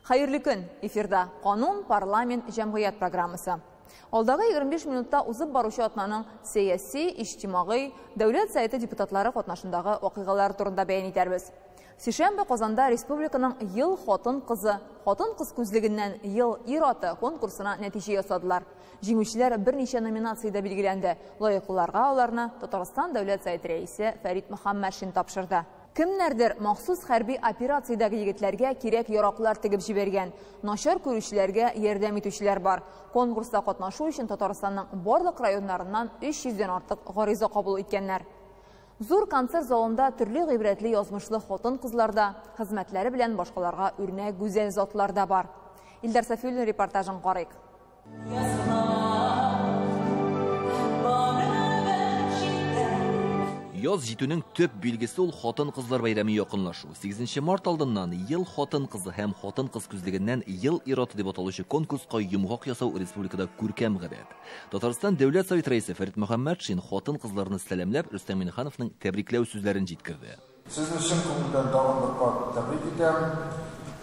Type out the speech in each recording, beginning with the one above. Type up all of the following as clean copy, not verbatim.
Hayırlı gün, эфирда Qonun, Parlament, Jamg'iyat programmasi. Alдағы 25 minutda uzib barışı atmanın siyasi, ijtimai, Dövlət Sayıtı deputatları qatnaşınдағы vaqıqalar turunda bəyan edərbiz. Sişənbə Qozanda Respublikanın Yıl Xotin qız közlüğündən Yıl İratı konkursuna nəticə yasadılar. Jеңүүчеләр bir neçə nominasiyada belgiləndi. Layıqlılarga onlarını Tataristan Dövlət Sayıtı rəisi Fərid Muhammadşin tapşırdı. Kimlerdir maxsus hərbi operatsiyadagi yigitlərə kerak yaraqlar tigib jibergan, našar ko'ruvchilarga yordam etuvchilar bor. Konkursda qatnashu uchun Tataristanning barliq rayonlaridan 300 dan ortiq g'ariza qabul etganlar. Zo'r konsert zalında turli g'ibratli yozmishli xotin-qizlarda, xizmatlari bilan boshqalarga o'rnak go'zal zotlar da bor. Ildar Safiyulning reportajini qarayik. Yoz jituning töp bilgisi ol xotin qizlar bayrami yaqinlashu. 8 mart aldından Yıl Xotin qızı hem xotin qız күзлегеннән Yıl İratı deb ataluvchi konkursga yumg'oq yasau respublikada ko'rkam g'abat. Tatariston Davlat Sovet raisi Farid Muhammadşin xotin qizlarni salamlab Rustam Minixanovning tabriklaw so'zlarini yetkazdi. Sizni chin ko'ngildan davomli tabrik etaman.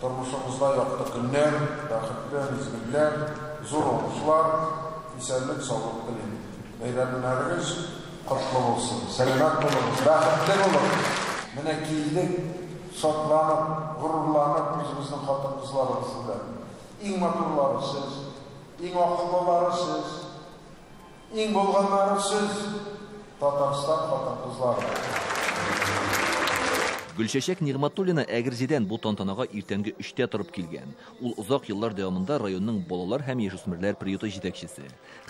Turmushingizda yoqti kunlar, baxtli mezgillar, zo'r o'qishlar, esenlik, sog'lik tilayman. Bayramlaringiz qutlu olsun, selamat olunuz, rahmetli olunuz. Mine kiydik, şatlanıp, gururlanıp bizimizin xotin qizlarımızda. İng maturları siz, ing akıllıları siz, ing bolğanları siz, Tataristan xotin qizları. Gülşeşek Nigmatulina Әгірзеден bu tantanaga ertangi 3'te turib kelgan. Ул uzoq yıllar davomida rayonning bolalar ham yashusmirlar prioti yetakchisi.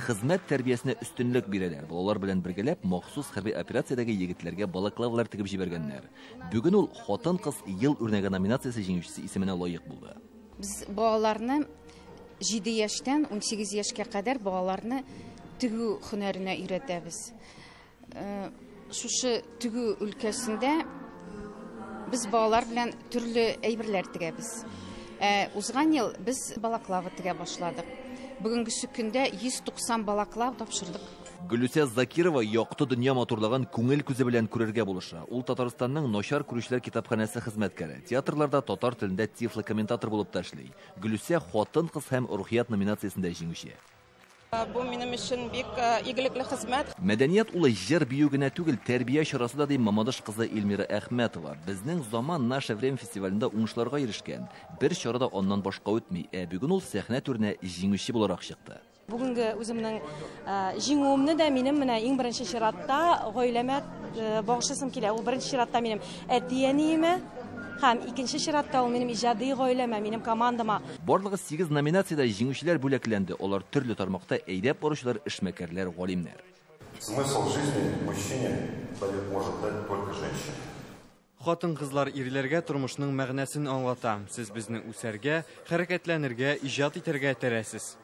Xizmat tarbiyasine üstünlük beradilar. Bolalar bilan birgalab maxsus harbiy operatsiyadagi yigitlarga balaklavlar tigib jiberganlar. Bugun ul xotin qiz yil o'rnagi nominatsiyasi jenguvchisi ismine loyiq bo'ldi. Biz bolalarni 7 yaşdan 18 yaşga qadar bolalarni tigu hunarına öğretamiz. Şuшы tigu ülkesinde biz balalar bilan türlü әйберләр тигәбез. Узган ел biz балаклава тигә башладык. Бүгенге көндә 190 балаклав тапшырдык. Gülüse Zakirova yoqti dünya motorlagan көңел күзе белән күрергә булыша. Ул Татарстанның Нашар күрүчләр китапханәсе хезмәткәре. Театрларда татар телендә тифло комментатор булып ташлый. Gülüse Xotin кыз һәм Рухият номинациясендә җиңүче. Bu benim için büyük iyilikli hizmet. Medeniyet ula jir büyüğüne tügül terbiye şurası da deyim Mamadaş kızı Elmira Ahmetova. Bizning zaman Naše Vrem festivalinde uңышlarga erişken. Bir şurada ondan başka ötmey. Bugün ol sahne türüne jingüşi bularak çıktı. Bugünkü özümün jingüümni de benim en birinci şiratda gaileme bağışlasım kile. O birinci şiratda benim etiyeniyime. Hem ikinci şiratda o benim icadi gaileme, benim komandama. Barlığı 8 nominatsiyada jingüşler böleklendi. Olar türlü tarmaqta eylep barışlar, işmekerler, galimler. Смысл жизни мужчине может дать только женщина. Xotin qizlar erlərə turmuşның məğnəsini anlata. Siz bizni үсәргә, hərəkətlənirgə, ijad etərgə tərəsiz.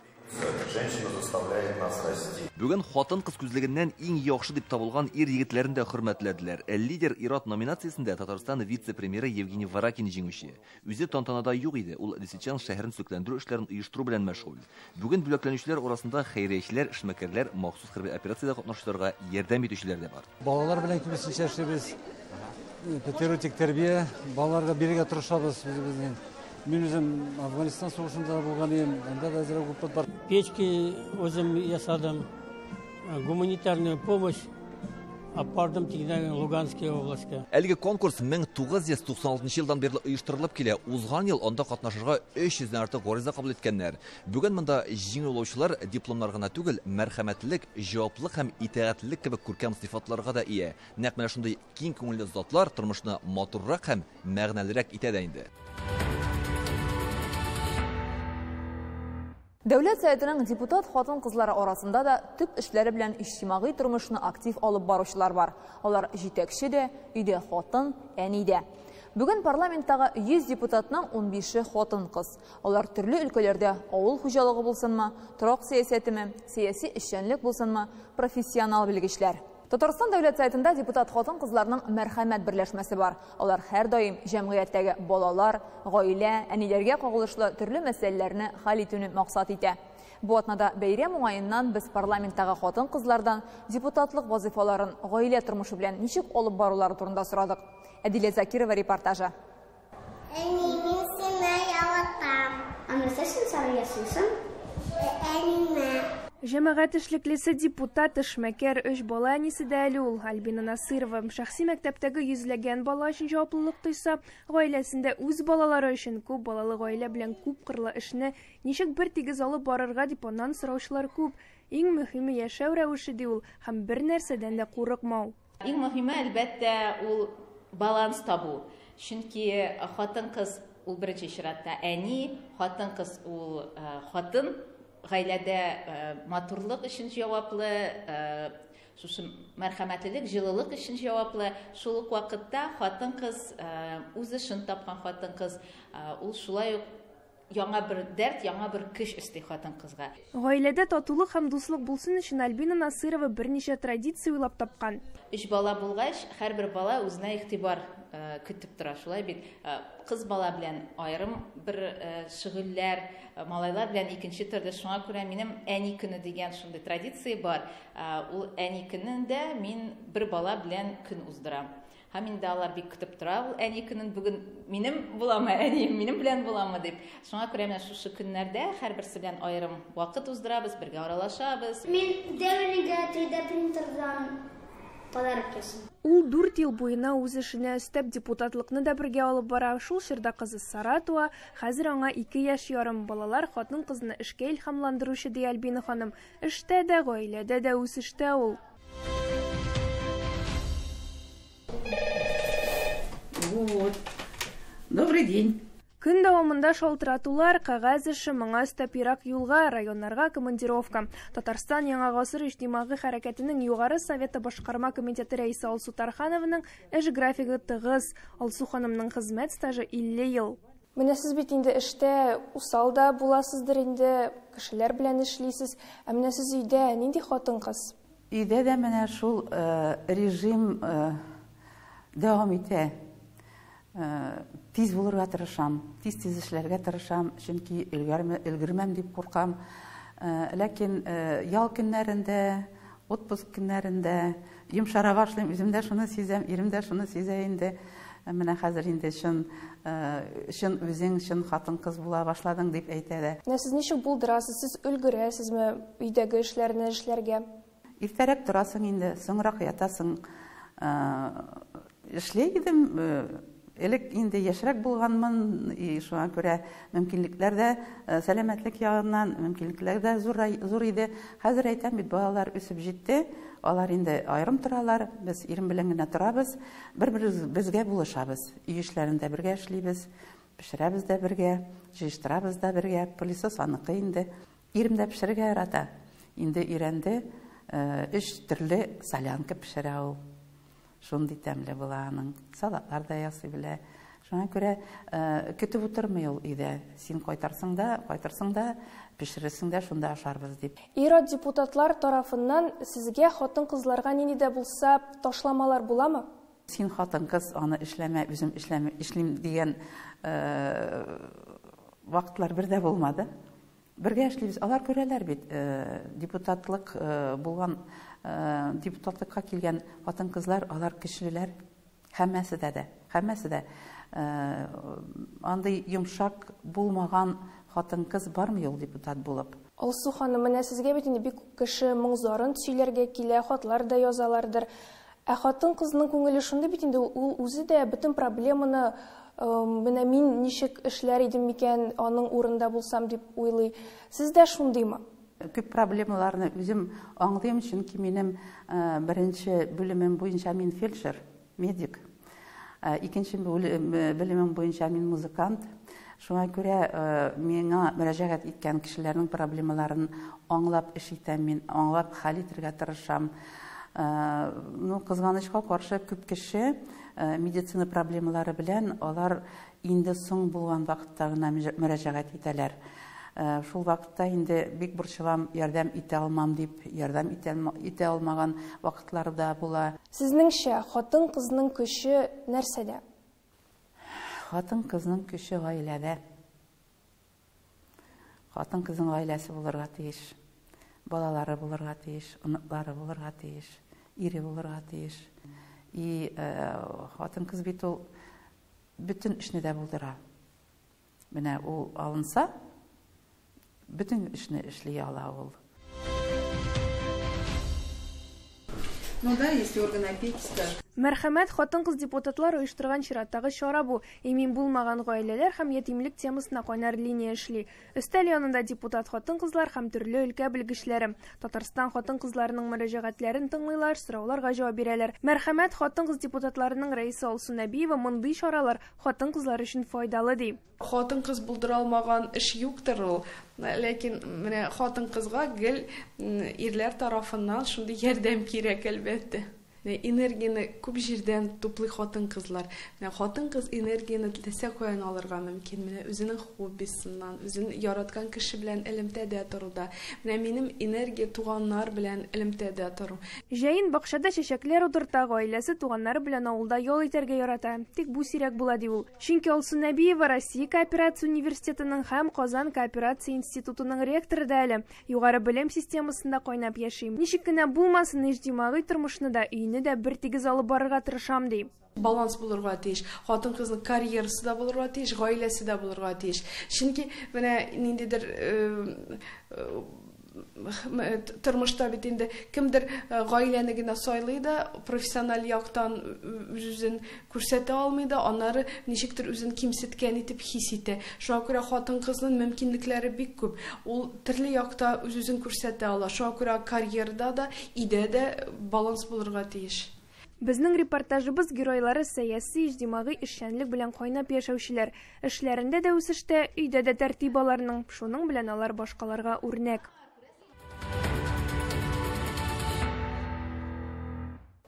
Женщина заставляет нас расти. Bugün xotin qız күзлегеннән иң яхшы дип табылган ир егетләрен дә хөрмәтләделәр. Лидер Ират номинациясендә Татарстан вице-премьеры Евгений Варакин җиңүче. Үзе тантанада юк иде. Ул Лисичан шәһәрен сөкләндерү эшләрен оештыру белән мәшгуль. Бүген бүләкләнүчеләр арасында хәйриячеләр, эшмәкәрләр, махсус хәрби операциядә катнашучыларга ярдәм итүчеләр дә бар. Балалар белән кибесенчә эшләбез. Патриотик тәрбия, балаларга бирергә тырышабыз безнең. Мен өзім Афганистан соғышында болған ем, анда да әзірі көппет бар. Печки өзім ясадым, гуманитарную помощь апардым тигнәген Луганская областька. Әлеге конкурс 1996 елдан берле оештырылып килә. Узган ел анда катнашырга 300-дән артык гариза кабул иткәннәр. Бүген монда җиңүчеләр дипломнар гына түгел, мәрхәмәтлек, җаваплылык һәм итәгатьлек кебек күркәм сыйфатларга да ия. Нәкъ менә шундый киң күңелле затлар тормышны матуррак һәм мәгънәлерәк итә дә инде. Dövlət Sayıtının deputat xotin qızları arasında da tüp işləri bilən ijtimai turmuşunu aktiv alıb barışlar var. Onlar жетекші de, үйде xotin, әни de. Бүгін parlamentдағы 100 депутатның 15-і xotin qız. Onlar türlü ülkelerde ауыл хуҗалыгы булсынмы, торак сәясәтеме, сәяси эшчәнлек булсынмы, профессионал белгечләр. Татарстан Дәүләт Сайтында депутат xotin qızlarның мәрхәмәт берләшмәсе бар. Алар һәр даим җәмгыятьтәге балалар, гаилә, әниләргә кагылышлы төрле мәсьәләләрне хәл итүне максат итә. Бу атнада бәйрәм уңаеннан без парламенттагы xotin qızlarдан депутатлык вазифаларын гаилә тормышы белән ничек алып барулары турында сорадык. Әдилә Закирова репортажы. Әни, мин сине яратам. ясыйсың? Әниме. Җәмәгать эшлеклесе депутат Эшмәкәр 3 бала әнисе дә әле ул. Альбина Насырова шәхси мәктәптәге йөзләгән бала өчен җаваплылык тойса, гаиләсендә үз балалары өчен күп балалы гаилә белән күп кырлы эшне ничек бер тигез алып барырга дип аннан сораучылар күп. Иң мөһиме яшәү рәвеше ди ул һәм бер нәрсәдән дә курыкмау. Иң мөһиме әлбәттә ул баланс табу. Чөнки хатын-кыз ул беренче чиратта әни, хатын-кыз ул хатын. Гаиләдә матурлык өчен җаваплы, шушы мәрхәмәтлелек, җылылык өчен җаваплы. Шул ук вакытта хатын-кыз үз эшен тапкан хатын-кыз ул шулай ук яңа бер дәрт, яңа бер көч өсти хатын-кызга. Гаиләдә татулык һәм дуслык булсын өчен Альбина Насырова берничә традиция уйлап тапкан. 3 бала булгач, һәрбер бала үзенә игътибар көтеп тора. Шулай бит кыз бала белән аерым бер шөгыльләр, малайлар белән икенче төрдә. Шуңа күрә минем әни көне дигән шундый традиция бар. Ул әни көнендә мин бер бала белән көн уздырам. Һәм инде алар бик көтеп тора. Ул әни көнен бүген минем буламы, әнием минем белән буламы дип. Шуңа күрә менә шушы көннәрдә һәрберсе белән аерым вакыт уздырабыз, бергә аралашабыз. Мин дәвригә 3D принтердан подарок ясыйм. Ул 4 ел буена үз эшенә өстәп депутатлыкны да бергә алып бара. Шул чорда кызы Сара туа, хәзер аңа 2 яшь ярым. Балалар хатын-кызны эшкә илһамландыручы ди Альбина ханым. Эштә дә, гаиләдә дә үсештә ул. Вот. Добрый день. Көн дәвамында шалтыратулар, кәгазь эше, моңа өстәп ерак юлга, районнарга командировка. Татарстан Яңа гасыр иҗтимагый хәрәкәтенең югары советы башкарма комитеты рәисе Алсу Тархановның эш графигы тыгыз. Алсу ханымның хезмәт стажы 50 ел. Менә сез бит инде эштә усал да буласыздыр инде, кешеләр белән эшлисез. Ә менә сез өйдә нинди хатын-кыз? Өйдә дә менә шул режим дәвам итә. Тиз булырга тырышам, тиз эшләргә тырышам, чөнки өлгермәм дип куркам. Ләкин ял көннәрендә, отпуск көннәрендә йомшара башлыйм, үзем дә шуны сизәм, ирем дә шуны сизә инде. Менә хәзер инде чын үзең чын хатын-кыз була башладың дип әйтә дә. Сез ничек булдырасыз, сез өлгерәсезме өйдәге эшләрне эшләргә? Иртәрәк торасың инде, соңрак ятасың. Эшләй идем. Элек инде яшьрәк булганмын, шуңа күрә мөмкинлекләр дә сәламәтлек ягыннан мөмкинлекләр дә зур иде. Хәзер әйтәм бит, балалар үсеп җитте, алар инде аерым торалар, без ирем белән генә торабыз, бер-беребезгә булышабыз. Үй эшләрендә бергә эшлибез, пешерәбез дә бергә, җыештырабыз да бергә, пылисос аныкы инде. Ирем дә пешерергә ярата. Инде өйрәнде, 3 төрле солянка пешерә ул. Шундый тәмле була аның. Салатлар да ясый белә. Шуңа күрә көтеп утырмый ул өйдә. Син кайтарсың да, пешерәсең дә, шунда ашарбыз дип. Ирод депутатлар тарафыннан сезгә хатын-кызларга нинди дә булса ташламалар буламы? Син хатын-кыз аны эшләмә, үзем эшлим дигән вакытлар бер дә булмады. Бергә эшлибез. Алар күрәләр бит, депутатлык булган, депутатлыкка килгән хатын-кызлар, алар көчлеләр, һәммәсе дә. Андый йомшак булмаган хатын-кыз бармы ул депутат булып? Алсу ханым, менә сезгә бит инде бик кеше моңзарын сөйләргә килә, хатлар да язалардыр. Ә хатын-кызның күңеле шундый бит инде, ул үзе дә бөтен проблеманы менә мин ничек эшләр идем микән, аның урында булсам дип уйлый. Сез дә шундыймы? Күп проблемаларны үзем аңлыйм, чөнки минем беренче бүлемем буенча мин фельдшер, медик. Икенче бүлемем буенча мин музыкант. Шуңа күрә миңа мөрәҗәгать иткән кешеләрнең проблемаларын аңлап эш итәм мин, аңлап хәл итәргә тырышам. Кызганычка каршы күп кеше медицина проблемалары белән алар инде соң булган вакытта гына мөрәҗәгать итәләр. Шул вакытта инде бик борчылам, ярдәм итә алмам дип, ярдәм итә алмаган вакытлар да була. Сезнеңчә, хатын-кызның көче нәрсәдә? Хатын-кызның көче гаиләдә. Хатын-кызның гаиләсе булырга тиеш, балалары булырга тиеш, оныклары булырга тиеш, ире булырга тиеш. Хатын-кыз бит ул бөтен эшне дә булдыра. Менә ул алынса, бүтін ішіне ішлей ала ол. Ну да, если органы опеки скажут. Мәрхәмәт хатын-кыз депутатлар оештырган чираттагы чара бу. Эмин булмаган гаиләләр һәм ятимлек темасына кайнар линия эшли. Өстәл янында депутат хатын-кызлар һәм төрле өлкә белгечләре. Татарстан хатын-кызларының мөрәҗәгатьләрен тыңлыйлар, сорауларга җавап бирәләр. Мәрхәмәт хатын-кыз депутатларының рәисе Алсу Нәбиева мондый чаралар хатын-кызлар өчен файдалы ди. Хатын-кыз булдыра алмаган эш юктыр ул. Ләкин менә хатын-кызга гел ирләр тарафыннан шундый ярдәм кирәк әлбәттә. Энергияны күп җирдән туплый хатын-кызлар. Хатын-кыз энергияны теләсә каян алырга мөмкин. Менә үзенең хоббисыннан, үзен яраткан кеше белән элемтәдә торуда. Менә минем энергия туганнар белән элемтәдә тору. Җәен бакчада чәчәкләр утырта, гаиләсе туганнары белән авылда ял итәргә ярата. Тик бу сирәк була ди ул. Чөнки Алсу Нәбиева Россия кооперация университетының һәм Казан кооперация институтының ректоры да әле. Югары белем системасында кайнап яшим. Ничек кенә булмасын, иҗтимагый тормышны да дә бер тигез алып барырга тырышам ди. Баланс булырга тиеш. Хатын-кызның карьерасы да булырга тиеш, гаиләсе дә булырга тиеш. Чөнки менә ниндидер тормышта бит инде кемдер гаиләне генә сайлый да, профессиональ яктан үзен күрсәтә алмый да, аннары ничектер үзен кимсеткән итеп хис итә. Шуңа күрә хатын-кызның мөмкинлекләре бик күп. Ул төрле якта үзен күрсәтә ала. Шуңа күрә карьерада да, идә дә баланс булырга тиеш. Безнең репортажыбыз геройлары сәяси, иҗтимагый эшчәнлек белән кайнап яшәүчеләр. Эшләрендә дә үсештә, өйдә дә тәртип аларның. Шуның белән алар башкаларга үрнәк.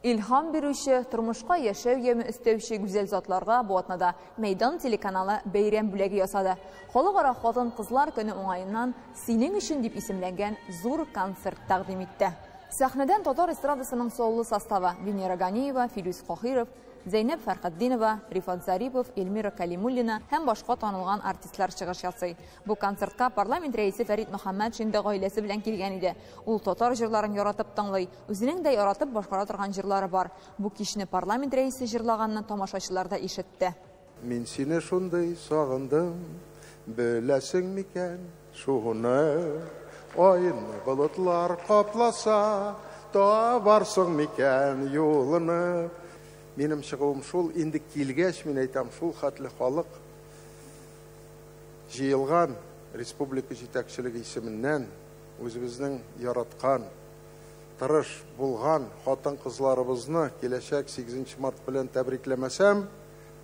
Илһам бирүче, тормышка яшәү яме өстәүче гүзәл затларга бу атнада Мәйдан телеканалы бәйрәм бүләге ясады. Халыкара хатын-кызлар көне уңаеннан "Синең өчен" дип исемләнгән зур концерт тәкъдим итте. Сәхнәдән татар эстрадасының соллы составы Венера Ганиева, Фирүз Кахиров, Зәйнәп Фәрхетдинова, Рифат Зарипов, Эльмира Калимуллина һәм башка танылган артистлар чыгыш ясый. Бу концертка парламент рәисе Фәрит Мөхәммәтшин дә гаиләсе белән килгән иде. Ул татар җырларын яратып тыңлый, үзенең дә яратып башкара торган җырлары бар. Бу кичне парламент рәисе җырлаганны тамашачылар да ишетте. Мин сине шундый сагындым, беләсең микән шуны, айны болытлар капласа, табарсың микән юлыны. Минем чыгуым шул, инде килгәч, мин әйтәм, шул хәтле халык җыелган республика җитәкчелеге исеменнән үзебезнең яраткан, тырыш булган хатын-кызларыбызны киләчәк 8 март белән тәбрикләмәсәм,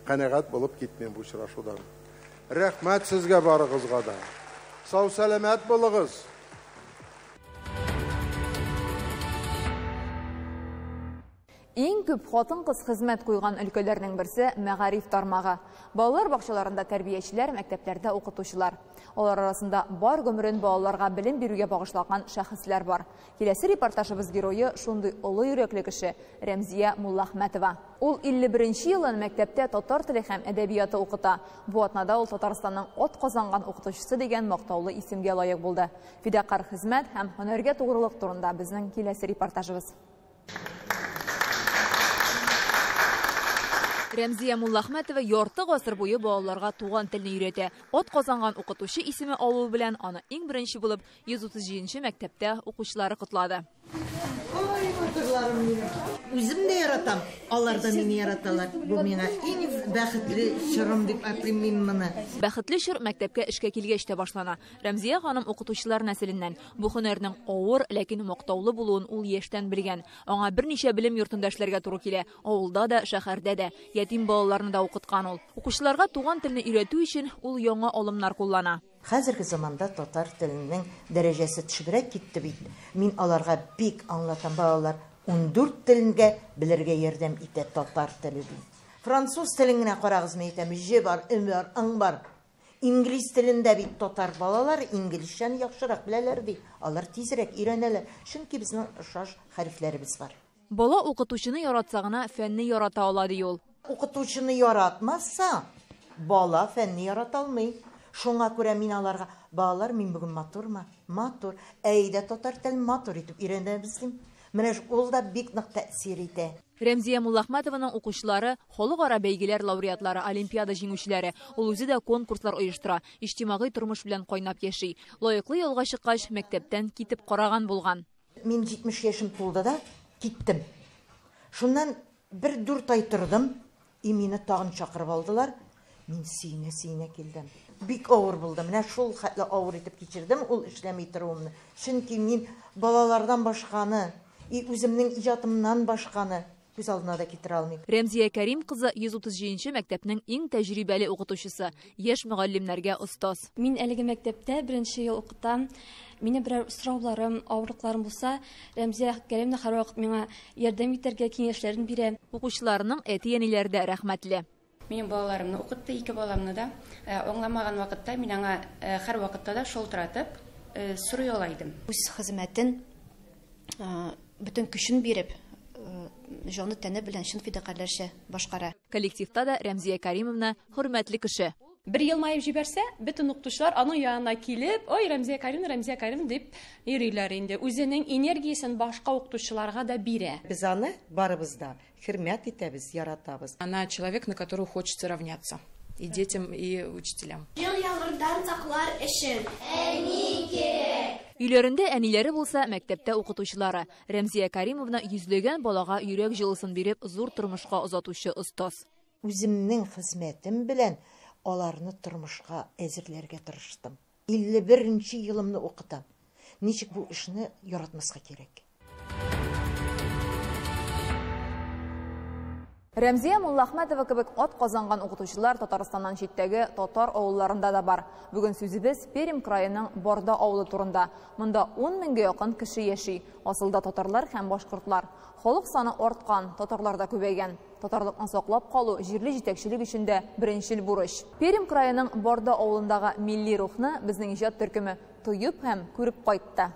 канәгать булып китмим бу очрашудан. Рәхмәт сезгә барыгызга да. Сау-сәламәт булыгыз. Иң күп хатын-кыз хезмәт куйган өлкәләрнең берсе мәгариф тармагы. Балалар бакчаларында тәрбиячеләр, мәктәпләрдә укытучылар. Алар арасында бар гомерен балаларга белем бирүгә багышлаган шәхесләр бар. Киләсе репортажыбыз герое шундый олы йөрәкле кеше Рәмзия Муллахмәтова. Ул 51нче елын мәктәптә татар теле һәм әдәбияты укыта. Бу атнада ул Татарстанның ат казанган укытучысы дигән мактаулы исемгә лаек булды. Фидакар хезмәт һәм һөнәргә тугрылык турында безнең киләсе репортажыбыз. Рәмзия Муллахмәтова ярты гасыр буе балаларга туган телне өйрәтә. Ат казанган укытучы исеме алу белән аны иң беренче булып 137нче мәктәптә укучылары котлады. Үзем дә яратам, алар да мине яраталар. Бу миңа иң бәхетле чорым дип атыйм моны. Бәхетле чор мәктәпкә эшкә килгәч тә башлана. Рәмзия ханым укытучылар нәселеннән. Бу һөнәрнең авыр, ләкин мактаулы булуын ул яшьтән белгән. Аңа берничә белем йортында эшләргә туры килә. Авылда да, шәһәрдә дә. Ятим балаларны да укыткан ул. Укучыларга туган телне өйрәтү өчен ул яңа алымнар куллана. Хәзерге заманда татар теленең дәрәҗәсе төшебрәк китте бит. Мин аларга бик аңлатам, балалар 14 теленгә белергә ярдәм итә татар теле. Француз телен генә карагыз, мен әйтәм, җе бар, ым бар, аң бар. Инглиз телендә бит татар балалар инглизчәне яхшырак беләләр ди. Алар тизрәк өйрәнәләр, чөнки безнең ошаш хәрефләребез бар. Бала укытучыны яратса гына фәнне ярата ала ди ул. Укытучыны яратмаса, бала фәнне ярата алмый. Шуңа күрә мин аларга, балалар, мин бүген матурмы? Матур. Әйдә татар телен матур итеп өйрәнәбез дим. Менә ул да бик нык тәэсир итә. Рәмзия Муллахматованың укучылары, халыкара бәйгеләр лауреатлары, олимпиада җиңүчеләре. Ул үзе дә конкурслар оештыра, иҗтимагый тормыш белән кайнап яши. Лаеклы ялга чыккач, мәктәптән китеп караган булган. Мин 70 яшым тулды да киттем. Шуннан 1-4 ай тордым, мине тагын чакырып алдылар. Мин сине килдем. Бик авыр булды. Менә шул хәтле авыр итеп кичердем ул эшләми торуымны. Чөнки мин балалардан башканы, үземнең иҗатымнан башканы күз алдына да китерә алмыйм. Рәмзия Кәрим кызы 137-нче мәктәпнең иң тәҗрибәле укытучысы, яшь мөгаллимнәргә остаз. Мин әлеге мәктәптә 1-нче ел укытам. Мине берәр сорауларым, авырлыкларым булса, Рәмзия Кәримне һәрвакыт миңа ярдәм итәргә киңәшләрен бирә. Укучыларның әти-әниләре дә рәхмәтле. Минем балаларымны укытты, 2 баламны да. Аңламаган вакытта мин аңа һәр вакытта да шалтыратып, сорый алайдым. Үз хезмәтен бөтен көчен биреп, җаны тәне белән чын фидакарьләрчә башкара. Коллективта да Рәмзия Кәримовна хөрмәтле кеше. Bir елмаеп җибәрсә, бөтен укытучылар аның янына килеп, "Ой, Рәмзия Кәрим" дип йөриләр инде. Үзенең энергиясен башка укытучыларга да бирә. Без аны барыбыз да хөрмәт итәбез, яратабыз. Она человек, на которого хочется равняться. И детям, и учителям. Ел яңгырдан саклар өчен әни кирәк. Үйләрендә әниләре булса, мәктәптә укытучылары. Рәмзия Кәримовна йөзләгән балага йөрәк җылысын биреп, зур тормышка озатучы остаз. Үземнең хезмәтем белән аларны тормышка әзерләргә тырыштым. 51-нче елымны укытам. Ничек бу эшне яратмаска кирәк? Рәмзия Муллахматова кебек ат казанган укытучылар Татарстаннан читтәге татар авылларында да бар. Бүген сүзебез Пермь краеның Борда авылы турында. Монда 10 меңгә якын кеше яши. Асылда татарлар һәм башкортлар. Халык саны арткан, татарлар да күбәйгән. Татарлыкны саклап калу җирле җитәкчелек өчен беренчел бурыч. Пермь краеның Борда авылындагы милли рухны безнең иҗат төркеме тоеп һәм күреп кайтты.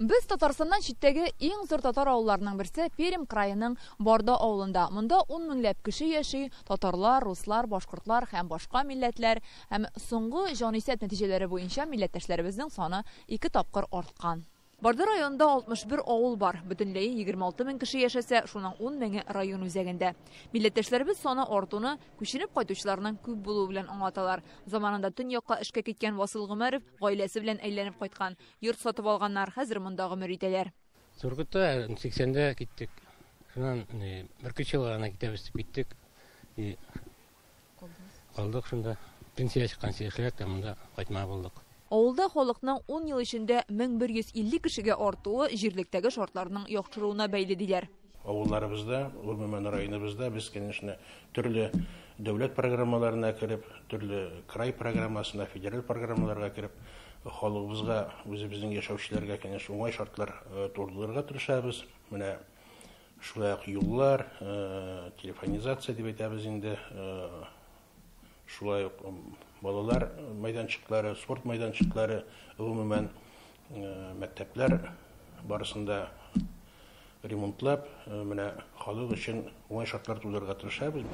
Без Татарстаннан читтәге иң зур татар авылларының берсе Пермь краеның Борда авылында. Монда 10 меңләп кеше яши, татарлар, руслар, башкортлар һәм башка милләтләр. Һәм соңгы җанисәп нәтиҗәләре буенча милләттәшләребезнең саны 2 тапкыр арткан. Борда районында 61 авыл бар. Бөтенләй 26 мең кеше яшәсә, шуның 10 меңе район үзәгендә. Милләттәшләребез саны артуны күченеп кайтучыларның күп булуы белән аңлаталар. Заманында төньякка эшкә киткән Васыл Гомәров гаиләсе белән әйләнеп кайткан. Йорт сатып алганнар, хәзер монда гомер итәләр. Сургутта 80-дә киттек. Шуннан 1-2 ел гына китәбез дип киттек. Калдык шунда. Пенсия чыккан сәяхәт монда кайтма булдык. Авылда халыкның 10 ел эчендә 1150 кешегә артуы җирлектәге шартларның яхшыруына бәйле диләр. Авылларыбызда, гомумән районыбызда без, конечно, төрле дәүләт программаларына кирип, төрле край программасына, федераль программаларга кирип, халыгыбызга, үзебезнең яшәүчеләргә, конечно, уңай шартлар турылырга тырышабыз. Менә шулай ук юллар, телефонизация дип әйтәбез инде, шулай ук балалар майданчыклары, спорт майданчыклары, гомумән мәктәпләр барысында ремонтлап, менә халык өчен уңай шартлар тудырырга тырышабыз.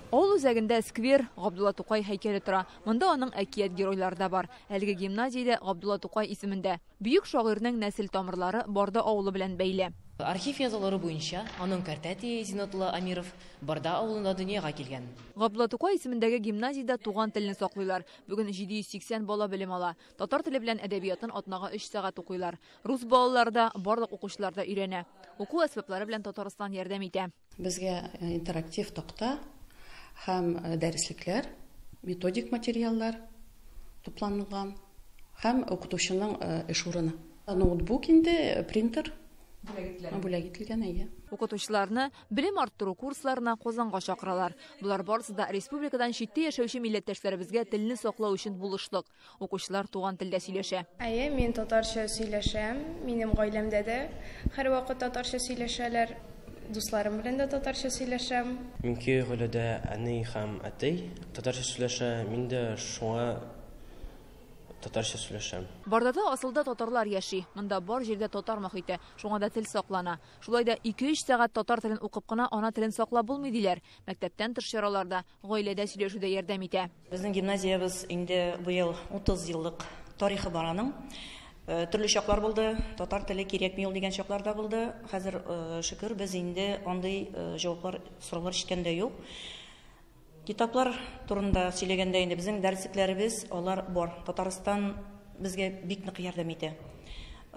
Авыл үзәгендә сквер, Габдулла Тукай һәйкәле тора. Монда аның әкият геройлары да бар. Әлеге гимназиядә Габдулла Тукай исемендә. Бөек шагыйрьнең нәсел тамырлары Борда авылы белән бәйле. Архив язылары буенча, аның картәте Зинатулла Амиров Борда авылында дөньяга килгән. Габдулла Тукай исемендәге гимназиядә туган телне саклыйлар. Бүген 780 бала белем ала. Татар теле белән әдәбиятын атнага 3 сәгать укыйлар. Рус балалары да, барлык укучылар да өйрәнә. Уку әсбаплары белән Татарстан ярдәм итә. Безгә интерактив такта һәм дәреслекләр, методик материаллар тупланылган һәм укытучының эш урыны. Ноутбук инде, принтер бүләк ителгән әйе. Укытучыларны белем арттыру курсларына Казанга чакыралар. Булар барысы да республикадан читтә яшәүче милләттәшләребезгә телне саклау өчен булышлык. Укучылар туган телдә сөйләшә. Әйе, мин татарча сөйләшәм. Минем гаиләмдә дә һәрвакыт татарча сөйләшәләр. Дусларым белән дә татарча сөйләшәм. Минки гаиләдә әни һәм әти татарча сөйләшә, мин дә шуңа татарча сөйләшәм. Бардада асылда татарлар яши. Монда бар җирдә татар мохите, шуңа да тел саклана. Шулай да 2-3 сәгать татар телен укып кына ана телен саклап булмый диләр. Мәктәптән тыш чараларда, гаиләдә сөйләшүдә ярдәм итә. Безнең гимназиябыз инде бу ел 30 еллык тарихы бар аның. Төрле чаклар булды, татар теле кирәкми ул дигән чаклар да булды. Хәзер шөкер без инде андый җаваплар, сораулар ишеткәндә юк. Китаплар турында сөйләгәндә инде безнең дәресләребез алар бар. Татарстан безгә бик нык ярдәм итә.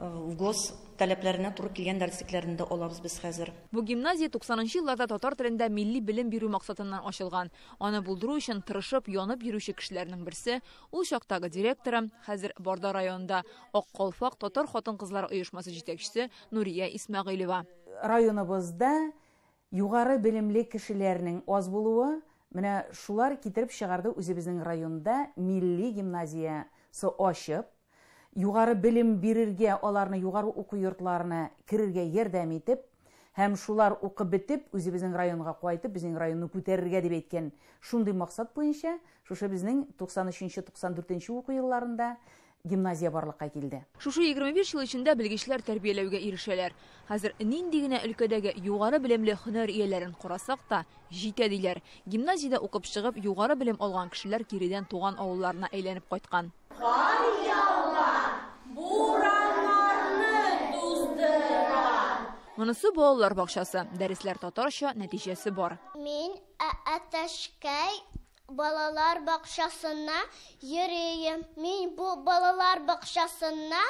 ВГОС таләпләренә туры килгән дәресләрендә алабыз без хәзер. Бу гимназия 90-нчы елларда татар телендә милли белем бирү максатыннан ачылган. Аны булдыру өчен тырышып, янып йөрүче кешеләрнең берсе, ул чактагы директоры, хәзер Борда районында Ак Калфак татар хатын-кызлар оешмасы җитәкчесе Нурия Исмәгыйлова. Районыбызда югары белемле кешеләрнең аз булуы, менә шулар китереп чыгарды үзебезнең районда милли гимназиясы ачып, югары белем бирергә, аларны югары уку йортларына кирергә ярдәм итеп, һәм шулар укып бетеп, үзебезнең районга кайтып, безнең районны күтәрергә дип әйткән шундый максат буенча, шушы безнең 93-94 уку елларында гимназия барлыкка килде. Шушы 25 ел эчендә белгечләр тәрбияләүгә ирешәләр. Хәзер нинди генә өлкәдәге югары белемле һөнәр ияләрен карасак та җитә диләр. Гимназиядә укып чыгып, югары белем алган кешеләр киридән туган авылларына әйләнеп кайткан. Монысы балалар бакчасы. Дәресләр татарча, нәтиҗәсе бар. Мин Аташкай балалар бакчасына йөрим. Мин бу балалар бакчасына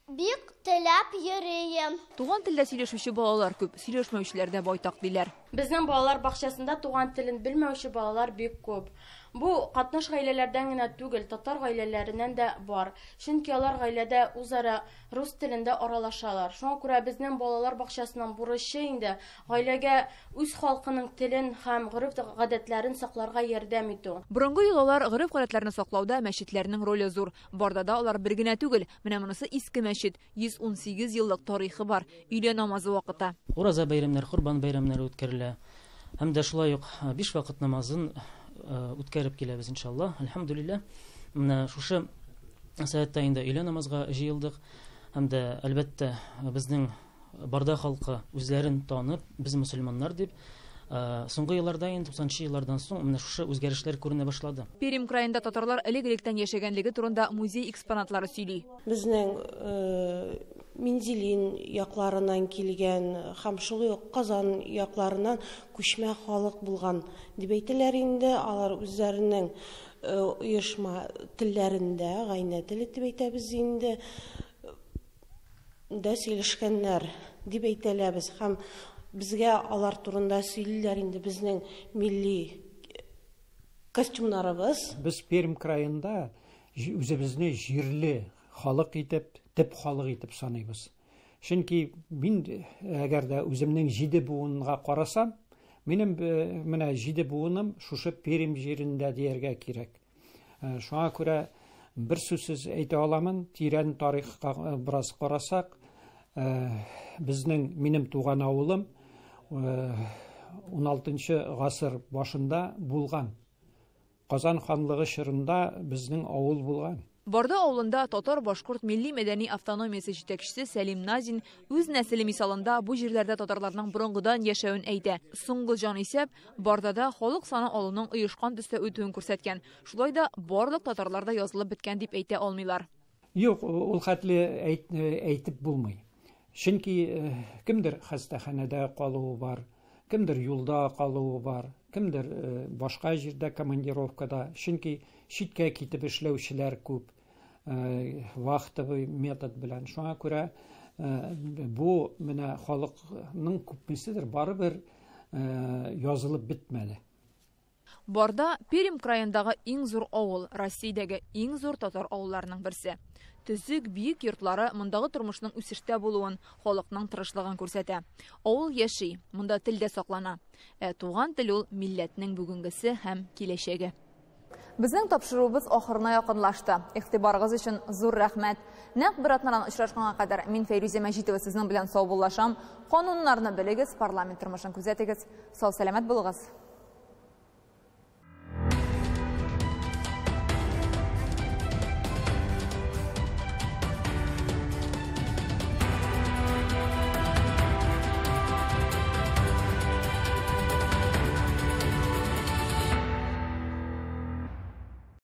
бик теләп йөрим. Туган телдә сөйләшүче балалар күп, сөйләшмәүчеләр дә байтак диләр. Безнең балалар бакчасында туган телен белмәүче балалар бик күп. Бу катнаш гаиләләрдән генә түгел, татар гаиләләреннән дә бар. Чөнки алар гаиләдә үзара рус телендә аралашалар. Шуңа күрә безнең балалар бакчасының бурычы инде гаиләгә үз халкының телен һәм гореф-гадәтләрен сакларга ярдәм итү. Борынгы еллар гореф-гадәтләрне саклауда мәчетләрнең роле зур. Бардада алар бер генә түгел, менә монысы иске мәчет, 118 еллык тарихы бар. Өйлә намазы вакыты. Ураза бәйрәмнәре, Курбан бәйрәмнәре үткәрелә. Һәм дә шулай ук 5 вакыт намазын үткәреп киләбез иншаллах. Әлхәмдүлилләх. Менә шушы сәгатьтә инде өйлә намазга җыелдык. Һәм дә әлбәттә безнең Барда халкы үзләрен танып, без мөселманнар дип, соңгы елларда, 90-нчы еллардан соң менә шушы үзгәрешләр күренә башлады. Пермь краенда татарлар элек-электән яшәгәнлеге турында музей экспонатлары сөйли. Безнең Мензелин якларынан килгән һәм шулай ук Казан якларынан күчмә халык булган дип әйтәләр инде. Алар үзләренең оешма телләрендә, гайнә теле дип әйтәбез инде, дә сөйләшкәннәр дип әйтәләбез. Һәм безгә алар турында сөйлиләр инде безнең милли костюмнарыбыз. Без Пермь краенда үзебезне җирле халык итеп, төп халык итеп саныйбыз. Чөнки мин әгәр дә үземнең 7 буынга карасам, минем менә 7 буыным шушы Пермь җирендә дияргә кирәк. Шуңа күрә бер сүзсез әйтә аламын, тирән тарихка бераз карасак, безнең минем туган авылым 16-нчы гасыр башында булган. Казан ханлыгы чорында безнең авыл булган. Барда авылында татар-башкорт милли мәдәни автономиясе җитәкчесе Сәлим Назин үз нәселе мисалында бу җирләрдә татарларның борынгыдан яшәвен әйтә. Соңгы җан исәп Бардада халык саны алуның оешкан төстә үтүен күрсәткән. Шулай да барлык татарларда язылып биткән дип әйтә алмыйлар. Юк, ул хәтле әйтеп булмый. Чөнки кемдер хастаханәдә калуы бар, кемдер юлда калуы бар, кемдер башка җирдә командировкада. Чөнки читкә китеп эшләүчеләр күп, вахтовый метод белән. Шуңа күрә бу менә халыкның күпмеседер барыбер язылып бетмәде. Барда Пермь краендагы иң зур авыл, Россиядәге иң зур татар авылларының берсе. Төзек, биек йортлары мондагы тормышның үсештә булуын, халыкның тырышлыгын күрсәтә. Авыл яши, монда тел дә саклана. Туган тел ул милләтнең бүгенгесе һәм киләчәге. Безнең тапшыруыбыз ахырына якынлашты. Игътибарыгыз өчен зур рәхмәт. Нәкъ бер атнадан очрашканга кадәр мин Фәйрүзә Мәҗитова сезнең белән сау булашам. Кануннарны белегез, парламент тормышын күзәтегез. Сау-сәламәт булыгыз.